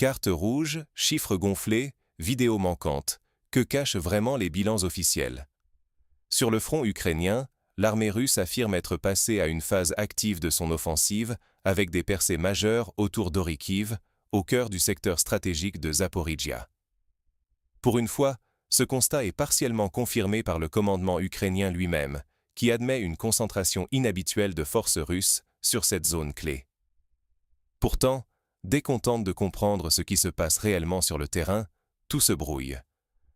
Carte rouge, chiffres gonflés, vidéos manquantes. Que cachent vraiment les bilans officiels? Sur le front ukrainien, l'armée russe affirme être passée à une phase active de son offensive avec des percées majeures autour d'Orikhiv, au cœur du secteur stratégique de Zaporijia. Pour une fois, ce constat est partiellement confirmé par le commandement ukrainien lui-même, qui admet une concentration inhabituelle de forces russes sur cette zone clé. Pourtant, dès qu'on tente de comprendre ce qui se passe réellement sur le terrain, tout se brouille.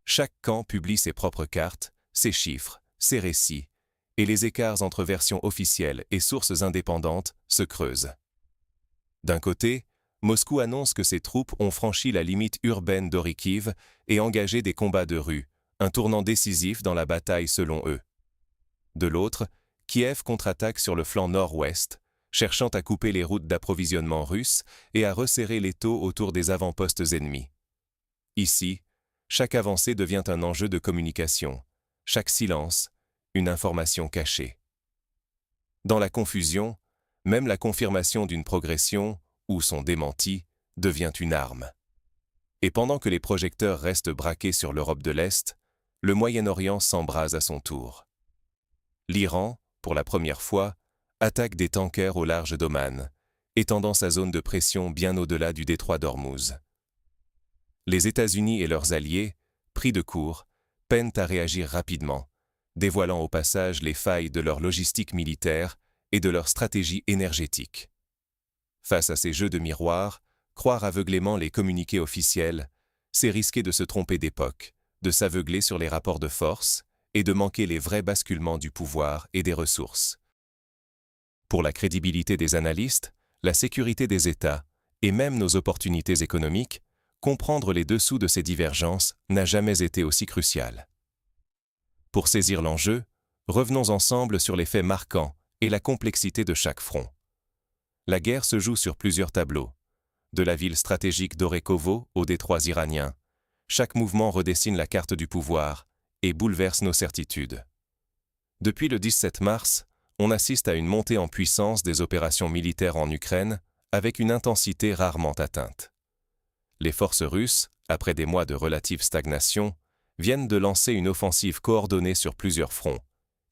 Chaque camp publie ses propres cartes, ses chiffres, ses récits, et les écarts entre versions officielles et sources indépendantes se creusent. D'un côté, Moscou annonce que ses troupes ont franchi la limite urbaine d'Orikhiv et engagé des combats de rue, un tournant décisif dans la bataille selon eux. De l'autre, Kiev contre-attaque sur le flanc nord-ouest, cherchant à couper les routes d'approvisionnement russes et à resserrer l'étau autour des avant-postes ennemis. Ici, chaque avancée devient un enjeu de communication, chaque silence, une information cachée. Dans la confusion, même la confirmation d'une progression, ou son démenti, devient une arme. Et pendant que les projecteurs restent braqués sur l'Europe de l'Est, le Moyen-Orient s'embrase à son tour. L'Iran, pour la première fois, attaque des tankers au large d'Oman, étendant sa zone de pression bien au-delà du détroit d'Ormuz. Les États-Unis et leurs alliés, pris de court, peinent à réagir rapidement, dévoilant au passage les failles de leur logistique militaire et de leur stratégie énergétique. Face à ces jeux de miroir, croire aveuglément les communiqués officiels, c'est risquer de se tromper d'époque, de s'aveugler sur les rapports de force et de manquer les vrais basculements du pouvoir et des ressources. Pour la crédibilité des analystes, la sécurité des États et même nos opportunités économiques, comprendre les dessous de ces divergences n'a jamais été aussi crucial. Pour saisir l'enjeu, revenons ensemble sur les faits marquants et la complexité de chaque front. La guerre se joue sur plusieurs tableaux. De la ville stratégique d'Orekhovo aux détroits iraniens, chaque mouvement redessine la carte du pouvoir et bouleverse nos certitudes. Depuis le 17 mars, on assiste à une montée en puissance des opérations militaires en Ukraine avec une intensité rarement atteinte. Les forces russes, après des mois de relative stagnation, viennent de lancer une offensive coordonnée sur plusieurs fronts,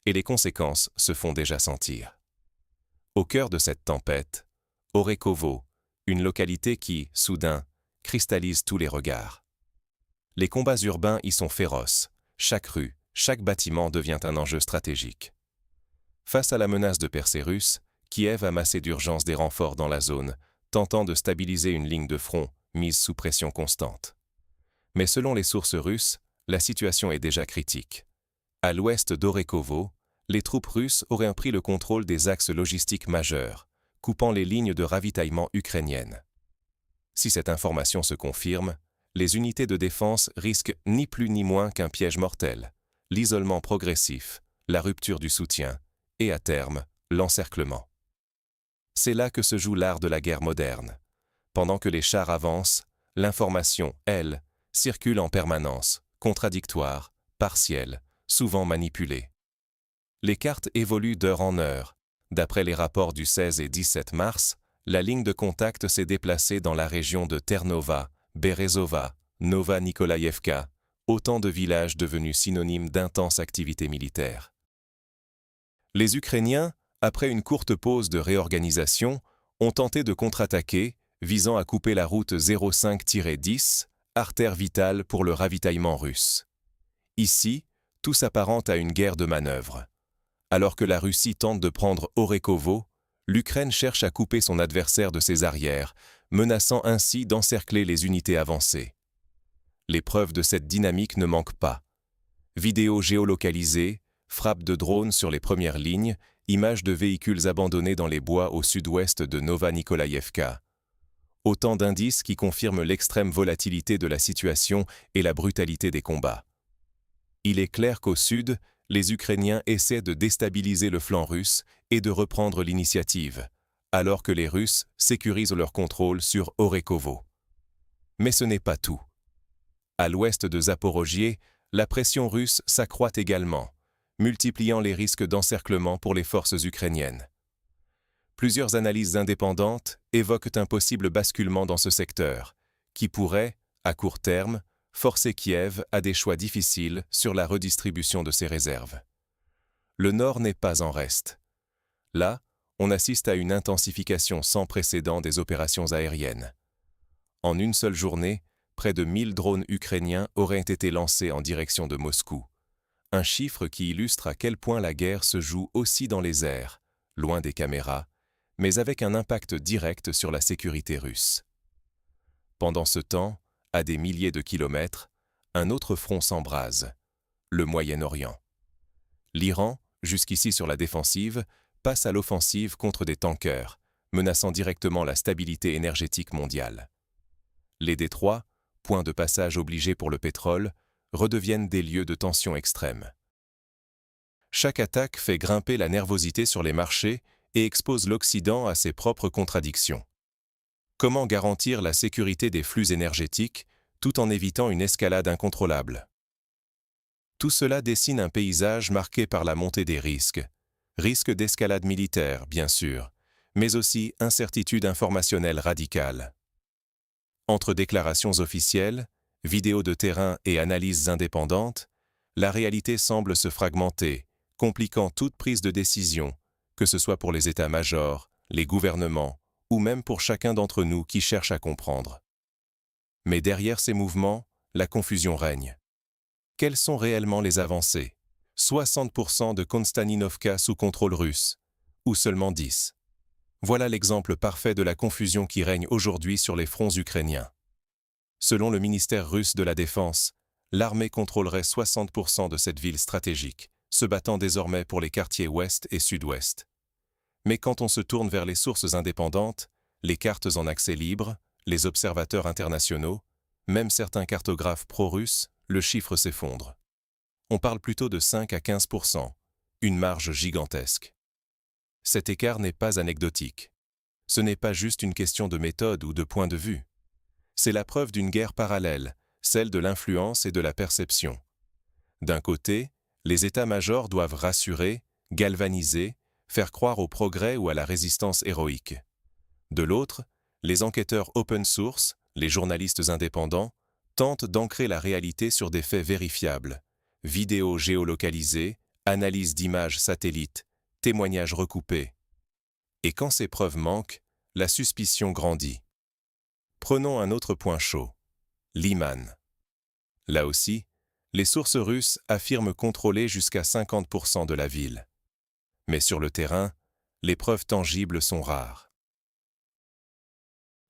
et les conséquences se font déjà sentir. Au cœur de cette tempête, Orekhovo, une localité qui, soudain, cristallise tous les regards. Les combats urbains y sont féroces, chaque rue, chaque bâtiment devient un enjeu stratégique. Face à la menace de percée russe, Kiev a amassé d'urgence des renforts dans la zone, tentant de stabiliser une ligne de front mise sous pression constante. Mais selon les sources russes, la situation est déjà critique. À l'ouest d'Orekhovo, les troupes russes auraient pris le contrôle des axes logistiques majeurs, coupant les lignes de ravitaillement ukrainiennes. Si cette information se confirme, les unités de défense risquent ni plus ni moins qu'un piège mortel, l'isolement progressif, la rupture du soutien et, à terme, l'encerclement. C'est là que se joue l'art de la guerre moderne. Pendant que les chars avancent, l'information, elle, circule en permanence, contradictoire, partielle, souvent manipulée. Les cartes évoluent d'heure en heure. D'après les rapports du 16 et 17 mars, la ligne de contact s'est déplacée dans la région de Ternova, Berezova, Nova Nikolaïevka, autant de villages devenus synonymes d'intense activité militaire. Les Ukrainiens, après une courte pause de réorganisation, ont tenté de contre-attaquer, visant à couper la route 05-10, artère vitale pour le ravitaillement russe. Ici, tout s'apparente à une guerre de manœuvre. Alors que la Russie tente de prendre Orekhovo, l'Ukraine cherche à couper son adversaire de ses arrières, menaçant ainsi d'encercler les unités avancées. Les preuves de cette dynamique ne manquent pas. Vidéos géolocalisées, frappes de drones sur les premières lignes, images de véhicules abandonnés dans les bois au sud-ouest de Nova Nikolaïevka. Autant d'indices qui confirment l'extrême volatilité de la situation et la brutalité des combats. Il est clair qu'au sud, les Ukrainiens essaient de déstabiliser le flanc russe et de reprendre l'initiative, alors que les Russes sécurisent leur contrôle sur Orekhovo. Mais ce n'est pas tout. À l'ouest de Zaporojié, la pression russe s'accroît également, multipliant les risques d'encerclement pour les forces ukrainiennes. Plusieurs analyses indépendantes évoquent un possible basculement dans ce secteur, qui pourrait, à court terme, forcer Kiev à des choix difficiles sur la redistribution de ses réserves. Le Nord n'est pas en reste. Là, on assiste à une intensification sans précédent des opérations aériennes. En une seule journée, près de 1000 drones ukrainiens auraient été lancés en direction de Moscou. Un chiffre qui illustre à quel point la guerre se joue aussi dans les airs, loin des caméras, mais avec un impact direct sur la sécurité russe. Pendant ce temps, à des milliers de kilomètres, un autre front s'embrase, le Moyen-Orient. L'Iran, jusqu'ici sur la défensive, passe à l'offensive contre des tankers, menaçant directement la stabilité énergétique mondiale. Les détroits, points de passage obligés pour le pétrole, redeviennent des lieux de tension extrême. Chaque attaque fait grimper la nervosité sur les marchés et expose l'Occident à ses propres contradictions. Comment garantir la sécurité des flux énergétiques tout en évitant une escalade incontrôlable? Tout cela dessine un paysage marqué par la montée des risques. Risque d'escalade militaire, bien sûr, mais aussi incertitude informationnelle radicale. Entre déclarations officielles, vidéos de terrain et analyses indépendantes, la réalité semble se fragmenter, compliquant toute prise de décision, que ce soit pour les états-majors, les gouvernements, ou même pour chacun d'entre nous qui cherche à comprendre. Mais derrière ces mouvements, la confusion règne. Quelles sont réellement les avancées? 60% de Konstantinovka sous contrôle russe, ou seulement 10%. Voilà l'exemple parfait de la confusion qui règne aujourd'hui sur les fronts ukrainiens. Selon le ministère russe de la Défense, l'armée contrôlerait 60% de cette ville stratégique, se battant désormais pour les quartiers ouest et sud-ouest. Mais quand on se tourne vers les sources indépendantes, les cartes en accès libre, les observateurs internationaux, même certains cartographes pro-russes, le chiffre s'effondre. On parle plutôt de 5 à 15%, une marge gigantesque. Cet écart n'est pas anecdotique. Ce n'est pas juste une question de méthode ou de point de vue. C'est la preuve d'une guerre parallèle, celle de l'influence et de la perception. D'un côté, les états-majors doivent rassurer, galvaniser, faire croire au progrès ou à la résistance héroïque. De l'autre, les enquêteurs open source, les journalistes indépendants, tentent d'ancrer la réalité sur des faits vérifiables. Vidéos géolocalisées, analyses d'images satellites, témoignages recoupés. Et quand ces preuves manquent, la suspicion grandit. Prenons un autre point chaud, Liman. Là aussi, les sources russes affirment contrôler jusqu'à 50% de la ville. Mais sur le terrain, les preuves tangibles sont rares.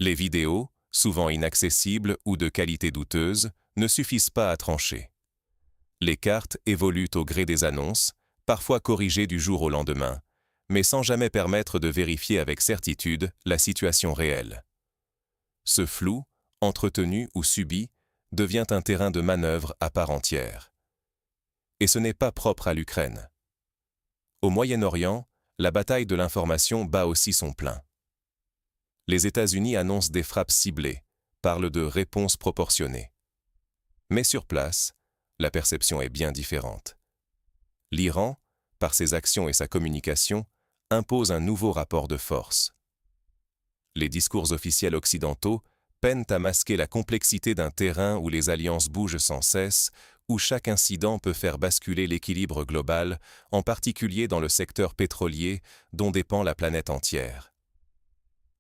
Les vidéos, souvent inaccessibles ou de qualité douteuse, ne suffisent pas à trancher. Les cartes évoluent au gré des annonces, parfois corrigées du jour au lendemain, mais sans jamais permettre de vérifier avec certitude la situation réelle. Ce flou, entretenu ou subi, devient un terrain de manœuvre à part entière. Et ce n'est pas propre à l'Ukraine. Au Moyen-Orient, la bataille de l'information bat aussi son plein. Les États-Unis annoncent des frappes ciblées, parlent de réponses proportionnées. Mais sur place, la perception est bien différente. L'Iran, par ses actions et sa communication, impose un nouveau rapport de force. Les discours officiels occidentaux peinent à masquer la complexité d'un terrain où les alliances bougent sans cesse, où chaque incident peut faire basculer l'équilibre global, en particulier dans le secteur pétrolier dont dépend la planète entière.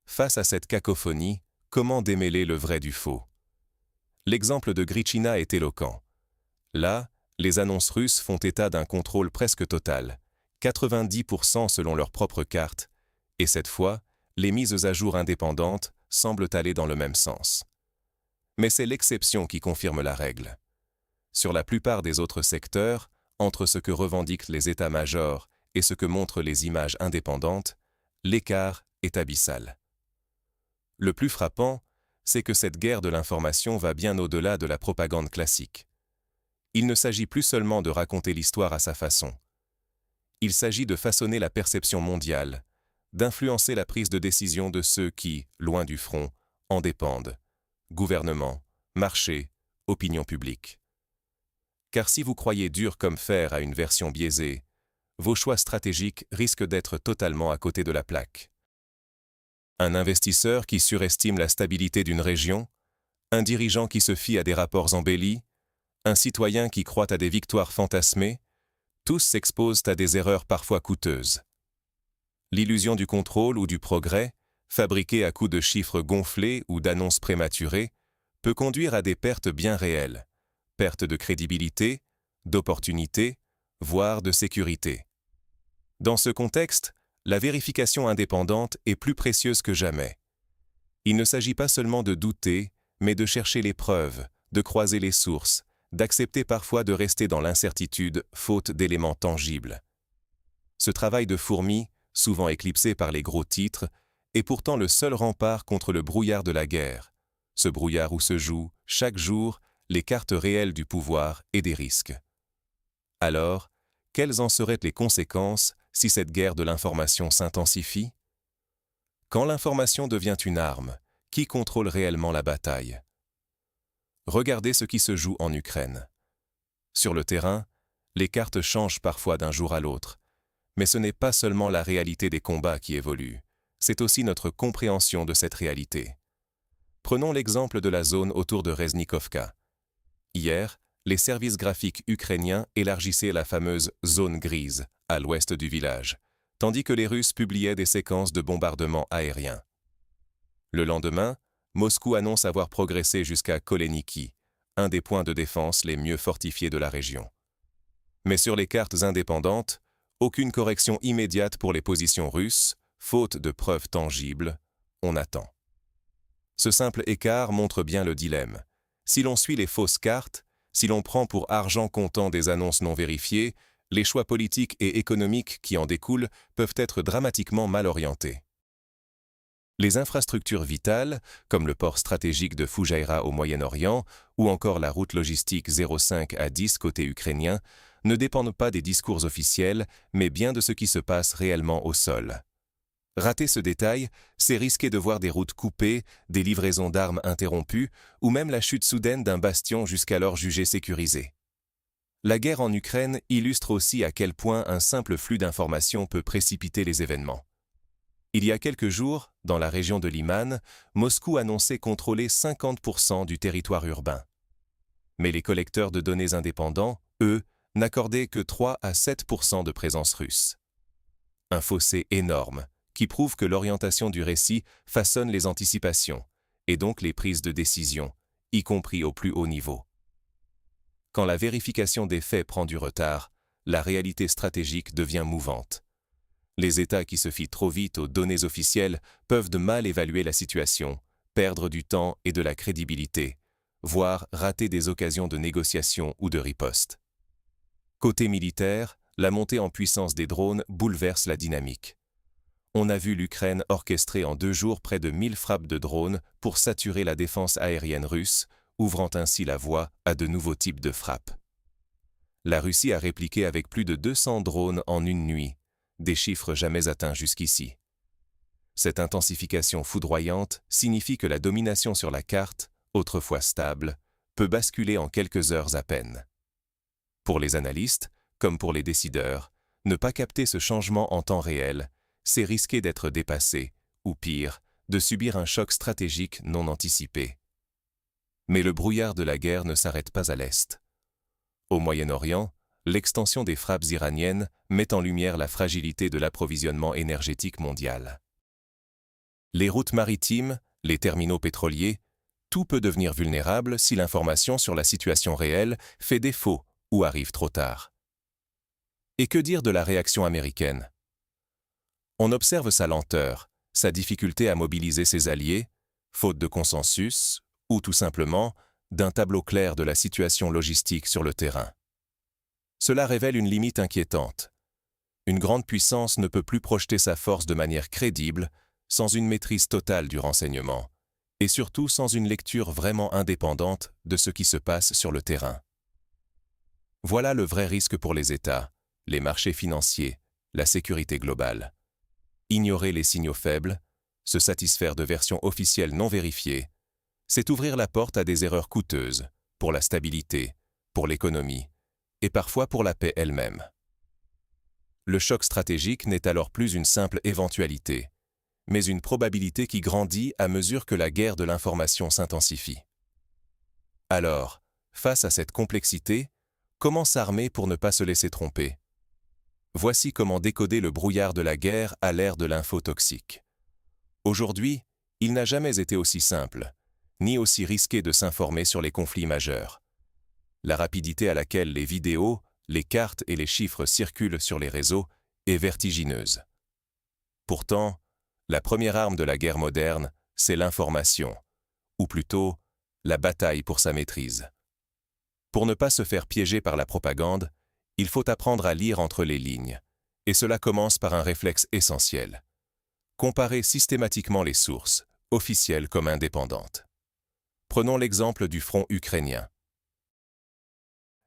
Face à cette cacophonie, comment démêler le vrai du faux? L'exemple de Gritchina est éloquent. Là, les annonces russes font état d'un contrôle presque total, 90% selon leurs propres cartes, et cette fois, les mises à jour indépendantes semblent aller dans le même sens. Mais c'est l'exception qui confirme la règle. Sur la plupart des autres secteurs, entre ce que revendiquent les états-majors et ce que montrent les images indépendantes, l'écart est abyssal. Le plus frappant, c'est que cette guerre de l'information va bien au-delà de la propagande classique. Il ne s'agit plus seulement de raconter l'histoire à sa façon. Il s'agit de façonner la perception mondiale, d'influencer la prise de décision de ceux qui, loin du front, en dépendent. Gouvernement, marché, opinion publique. Car si vous croyez dur comme fer à une version biaisée, vos choix stratégiques risquent d'être totalement à côté de la plaque. Un investisseur qui surestime la stabilité d'une région, Un dirigeant qui se fie à des rapports embellis, un citoyen qui croit à des victoires fantasmées, tous s'exposent à des erreurs parfois coûteuses. L'illusion du contrôle ou du progrès, fabriquée à coups de chiffres gonflés ou d'annonces prématurées, peut conduire à des pertes bien réelles, pertes de crédibilité, d'opportunité, voire de sécurité. Dans ce contexte, la vérification indépendante est plus précieuse que jamais. Il ne s'agit pas seulement de douter, mais de chercher les preuves, de croiser les sources, d'accepter parfois de rester dans l'incertitude faute d'éléments tangibles. Ce travail de fourmi, souvent éclipsé par les gros titres, est pourtant le seul rempart contre le brouillard de la guerre, ce brouillard où se jouent, chaque jour, les cartes réelles du pouvoir et des risques. Alors, quelles en seraient les conséquences si cette guerre de l'information s'intensifie? Quand l'information devient une arme, qui contrôle réellement la bataille? Regardez ce qui se joue en Ukraine. Sur le terrain, les cartes changent parfois d'un jour à l'autre, mais ce n'est pas seulement la réalité des combats qui évolue, c'est aussi notre compréhension de cette réalité. Prenons l'exemple de la zone autour de Reznikovka. Hier, les services graphiques ukrainiens élargissaient la fameuse zone grise à l'ouest du village, tandis que les Russes publiaient des séquences de bombardements aériens. Le lendemain, Moscou annonce avoir progressé jusqu'à Koleniki, un des points de défense les mieux fortifiés de la région. Mais sur les cartes indépendantes, aucune correction immédiate pour les positions russes, faute de preuves tangibles, on attend. Ce simple écart montre bien le dilemme. Si l'on suit les fausses cartes, si l'on prend pour argent comptant des annonces non vérifiées, les choix politiques et économiques qui en découlent peuvent être dramatiquement mal orientés. Les infrastructures vitales, comme le port stratégique de Fujairah au Moyen-Orient ou encore la route logistique 05 à 10 côté ukrainien, ne dépendent pas des discours officiels, mais bien de ce qui se passe réellement au sol. Rater ce détail, c'est risquer de voir des routes coupées, des livraisons d'armes interrompues ou même la chute soudaine d'un bastion jusqu'alors jugé sécurisé. La guerre en Ukraine illustre aussi à quel point un simple flux d'informations peut précipiter les événements. Il y a quelques jours, dans la région de Liman, Moscou annonçait contrôler 50% du territoire urbain. Mais les collecteurs de données indépendants, eux, n'accordaient que 3 à 7% de présence russe. Un fossé énorme, qui prouve que l'orientation du récit façonne les anticipations, et donc les prises de décision, y compris au plus haut niveau. Quand la vérification des faits prend du retard, la réalité stratégique devient mouvante. Les États qui se fient trop vite aux données officielles peuvent de mal évaluer la situation, perdre du temps et de la crédibilité, voire rater des occasions de négociation ou de riposte. Côté militaire, la montée en puissance des drones bouleverse la dynamique. On a vu l'Ukraine orchestrer en 2 jours près de 1000 frappes de drones pour saturer la défense aérienne russe, ouvrant ainsi la voie à de nouveaux types de frappes. La Russie a répliqué avec plus de 200 drones en une nuit, des chiffres jamais atteints jusqu'ici. Cette intensification foudroyante signifie que la domination sur la carte, autrefois stable, peut basculer en quelques heures à peine. Pour les analystes, comme pour les décideurs, ne pas capter ce changement en temps réel, c'est risquer d'être dépassé, ou pire, de subir un choc stratégique non anticipé. Mais le brouillard de la guerre ne s'arrête pas à l'Est. Au Moyen-Orient, l'extension des frappes iraniennes met en lumière la fragilité de l'approvisionnement énergétique mondial. Les routes maritimes, les terminaux pétroliers, tout peut devenir vulnérable si l'information sur la situation réelle fait défaut ou arrive trop tard. Et que dire de la réaction américaine? On observe sa lenteur, sa difficulté à mobiliser ses alliés, faute de consensus, ou tout simplement d'un tableau clair de la situation logistique sur le terrain. Cela révèle une limite inquiétante. Une grande puissance ne peut plus projeter sa force de manière crédible sans une maîtrise totale du renseignement, et surtout sans une lecture vraiment indépendante de ce qui se passe sur le terrain. Voilà le vrai risque pour les États, les marchés financiers, la sécurité globale. Ignorer les signaux faibles, se satisfaire de versions officielles non vérifiées, c'est ouvrir la porte à des erreurs coûteuses pour la stabilité, pour l'économie et parfois pour la paix elle-même. Le choc stratégique n'est alors plus une simple éventualité, mais une probabilité qui grandit à mesure que la guerre de l'information s'intensifie. Alors, face à cette complexité, comment s'armer pour ne pas se laisser tromper? Voici comment décoder le brouillard de la guerre à l'ère de l'info toxique. Aujourd'hui, il n'a jamais été aussi simple, ni aussi risqué de s'informer sur les conflits majeurs. La rapidité à laquelle les vidéos, les cartes et les chiffres circulent sur les réseaux est vertigineuse. Pourtant, la première arme de la guerre moderne, c'est l'information, ou plutôt, la bataille pour sa maîtrise. Pour ne pas se faire piéger par la propagande, il faut apprendre à lire entre les lignes, et cela commence par un réflexe essentiel. Comparer systématiquement les sources, officielles comme indépendantes. Prenons l'exemple du front ukrainien.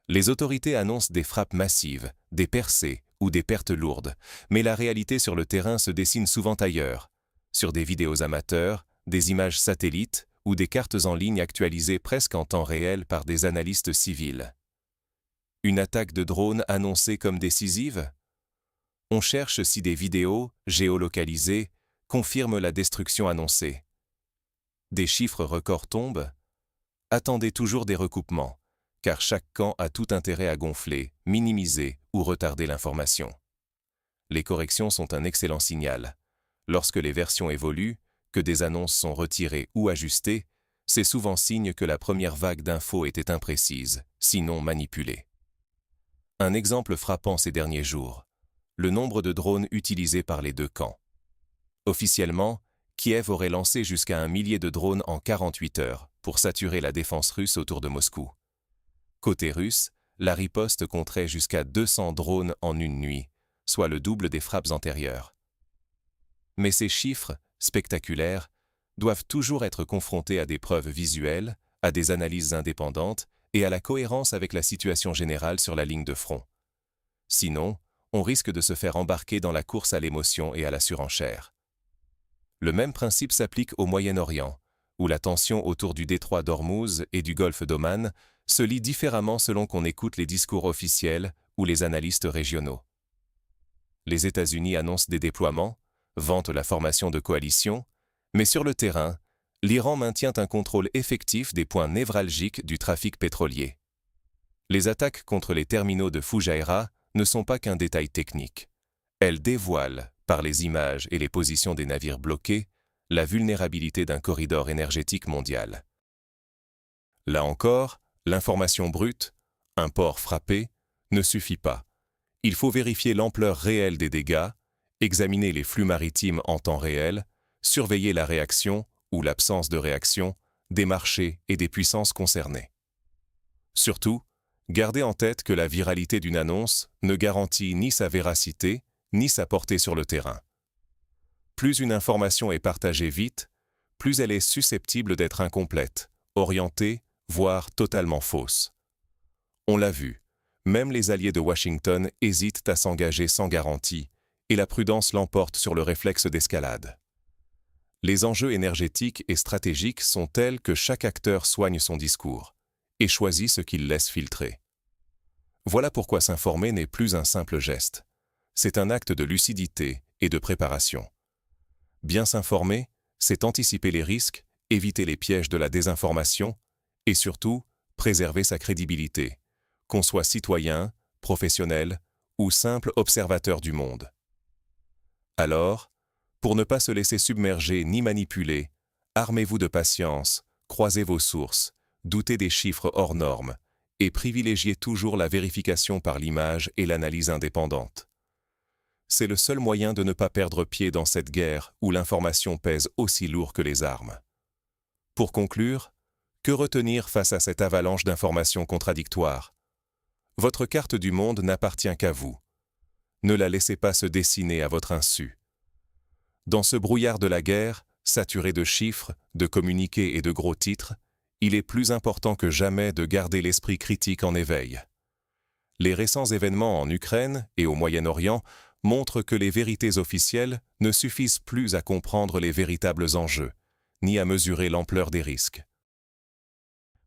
Les autorités annoncent des frappes massives, des percées ou des pertes lourdes, mais la réalité sur le terrain se dessine souvent ailleurs, sur des vidéos amateurs, des images satellites ou des cartes en ligne actualisées presque en temps réel par des analystes civils. Une attaque de drone annoncée comme décisive? On cherche si des vidéos, géolocalisées, confirment la destruction annoncée. Des chiffres records tombent? Attendez toujours des recoupements, car chaque camp a tout intérêt à gonfler, minimiser ou retarder l'information. Les corrections sont un excellent signal. Lorsque les versions évoluent, que des annonces sont retirées ou ajustées, c'est souvent signe que la première vague d'infos était imprécise, sinon manipulée. Un exemple frappant ces derniers jours, le nombre de drones utilisés par les deux camps. Officiellement, Kiev aurait lancé jusqu'à 1 millier de drones en 48 heures pour saturer la défense russe autour de Moscou. Côté russe, la riposte compterait jusqu'à 200 drones en une nuit, soit le double des frappes antérieures. Mais ces chiffres, spectaculaires, doivent toujours être confrontés à des preuves visuelles, à des analyses indépendantes et à la cohérence avec la situation générale sur la ligne de front. Sinon, on risque de se faire embarquer dans la course à l'émotion et à la surenchère. Le même principe s'applique au Moyen-Orient, où la tension autour du détroit d'Ormuz et du golfe d'Oman se lie différemment selon qu'on écoute les discours officiels ou les analystes régionaux. Les États-Unis annoncent des déploiements, vantent la formation de coalitions, mais sur le terrain, l'Iran maintient un contrôle effectif des points névralgiques du trafic pétrolier. Les attaques contre les terminaux de Fujairah ne sont pas qu'un détail technique. Elles dévoilent, par les images et les positions des navires bloqués, la vulnérabilité d'un corridor énergétique mondial. Là encore, l'information brute, un port frappé, ne suffit pas. Il faut vérifier l'ampleur réelle des dégâts, examiner les flux maritimes en temps réel, surveiller la réaction ou l'absence de réaction des marchés et des puissances concernées. Surtout, gardez en tête que la viralité d'une annonce ne garantit ni sa véracité, ni sa portée sur le terrain. Plus une information est partagée vite, plus elle est susceptible d'être incomplète, orientée, voire totalement fausse. On l'a vu, même les alliés de Washington hésitent à s'engager sans garantie, et la prudence l'emporte sur le réflexe d'escalade. Les enjeux énergétiques et stratégiques sont tels que chaque acteur soigne son discours et choisit ce qu'il laisse filtrer. Voilà pourquoi s'informer n'est plus un simple geste. C'est un acte de lucidité et de préparation. Bien s'informer, c'est anticiper les risques, éviter les pièges de la désinformation et surtout, préserver sa crédibilité, qu'on soit citoyen, professionnel ou simple observateur du monde. Alors, pour ne pas se laisser submerger ni manipuler, armez-vous de patience, croisez vos sources, doutez des chiffres hors normes et privilégiez toujours la vérification par l'image et l'analyse indépendante. C'est le seul moyen de ne pas perdre pied dans cette guerre où l'information pèse aussi lourd que les armes. Pour conclure, que retenir face à cette avalanche d'informations contradictoires? Votre carte du monde n'appartient qu'à vous. Ne la laissez pas se dessiner à votre insu. Dans ce brouillard de la guerre, saturé de chiffres, de communiqués et de gros titres, il est plus important que jamais de garder l'esprit critique en éveil. Les récents événements en Ukraine et au Moyen-Orient montrent que les vérités officielles ne suffisent plus à comprendre les véritables enjeux, ni à mesurer l'ampleur des risques.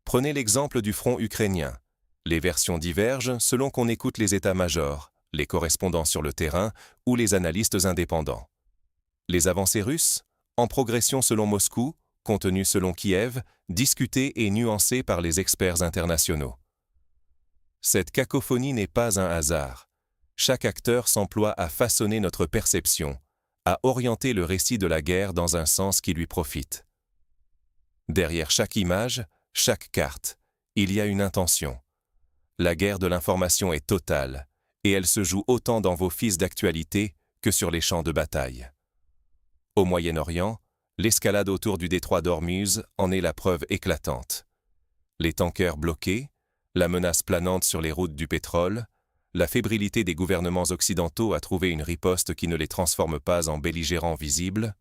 Prenez l'exemple du front ukrainien. Les versions divergent selon qu'on écoute les états-majors, les correspondants sur le terrain ou les analystes indépendants. Les avancées russes, en progression selon Moscou, contenu selon Kiev, discuté et nuancé par les experts internationaux. Cette cacophonie n'est pas un hasard. Chaque acteur s'emploie à façonner notre perception, à orienter le récit de la guerre dans un sens qui lui profite. Derrière chaque image, chaque carte, il y a une intention. La guerre de l'information est totale, et elle se joue autant dans vos fils d'actualité que sur les champs de bataille. Au Moyen-Orient, l'escalade autour du détroit d'Ormuz en est la preuve éclatante. Les tankers bloqués, la menace planante sur les routes du pétrole, la fébrilité des gouvernements occidentaux à trouver une riposte qui ne les transforme pas en belligérants visibles,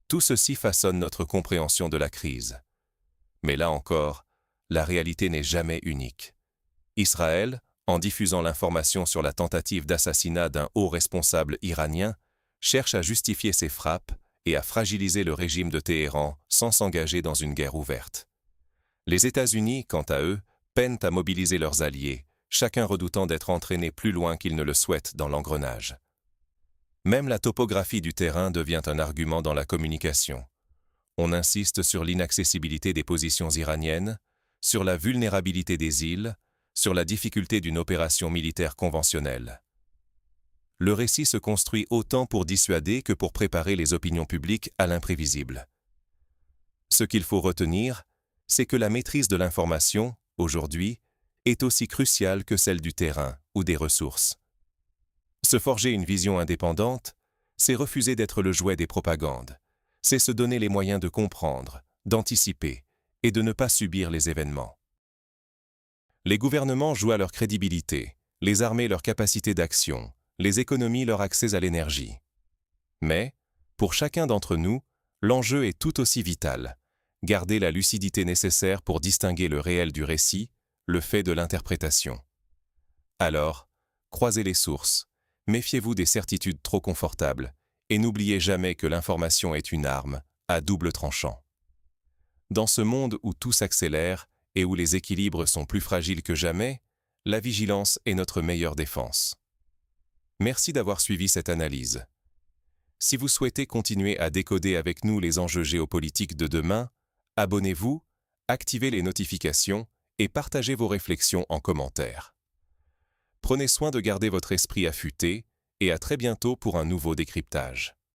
tout ceci façonne notre compréhension de la crise. Mais là encore, la réalité n'est jamais unique. Israël, en diffusant l'information sur la tentative d'assassinat d'un haut responsable iranien, cherche à justifier ses frappes et à fragiliser le régime de Téhéran sans s'engager dans une guerre ouverte. Les États-Unis, quant à eux, peinent à mobiliser leurs alliés, chacun redoutant d'être entraîné plus loin qu'il ne le souhaite dans l'engrenage. Même la topographie du terrain devient un argument dans la communication. On insiste sur l'inaccessibilité des positions iraniennes, sur la vulnérabilité des îles, sur la difficulté d'une opération militaire conventionnelle. Le récit se construit autant pour dissuader que pour préparer les opinions publiques à l'imprévisible. Ce qu'il faut retenir, c'est que la maîtrise de l'information, aujourd'hui, est aussi cruciale que celle du terrain ou des ressources. Se forger une vision indépendante, c'est refuser d'être le jouet des propagandes, c'est se donner les moyens de comprendre, d'anticiper et de ne pas subir les événements. Les gouvernements jouent à leur crédibilité, les armées leur capacité d'action, les économies leur accès à l'énergie. Mais, pour chacun d'entre nous, l'enjeu est tout aussi vital. Garder la lucidité nécessaire pour distinguer le réel du récit, le fait de l'interprétation. Alors, croisez les sources, méfiez-vous des certitudes trop confortables, et n'oubliez jamais que l'information est une arme, à double tranchant. Dans ce monde où tout s'accélère et où les équilibres sont plus fragiles que jamais, la vigilance est notre meilleure défense. Merci d'avoir suivi cette analyse. Si vous souhaitez continuer à décoder avec nous les enjeux géopolitiques de demain, abonnez-vous, activez les notifications et partagez vos réflexions en commentaire. Prenez soin de garder votre esprit affûté et à très bientôt pour un nouveau décryptage.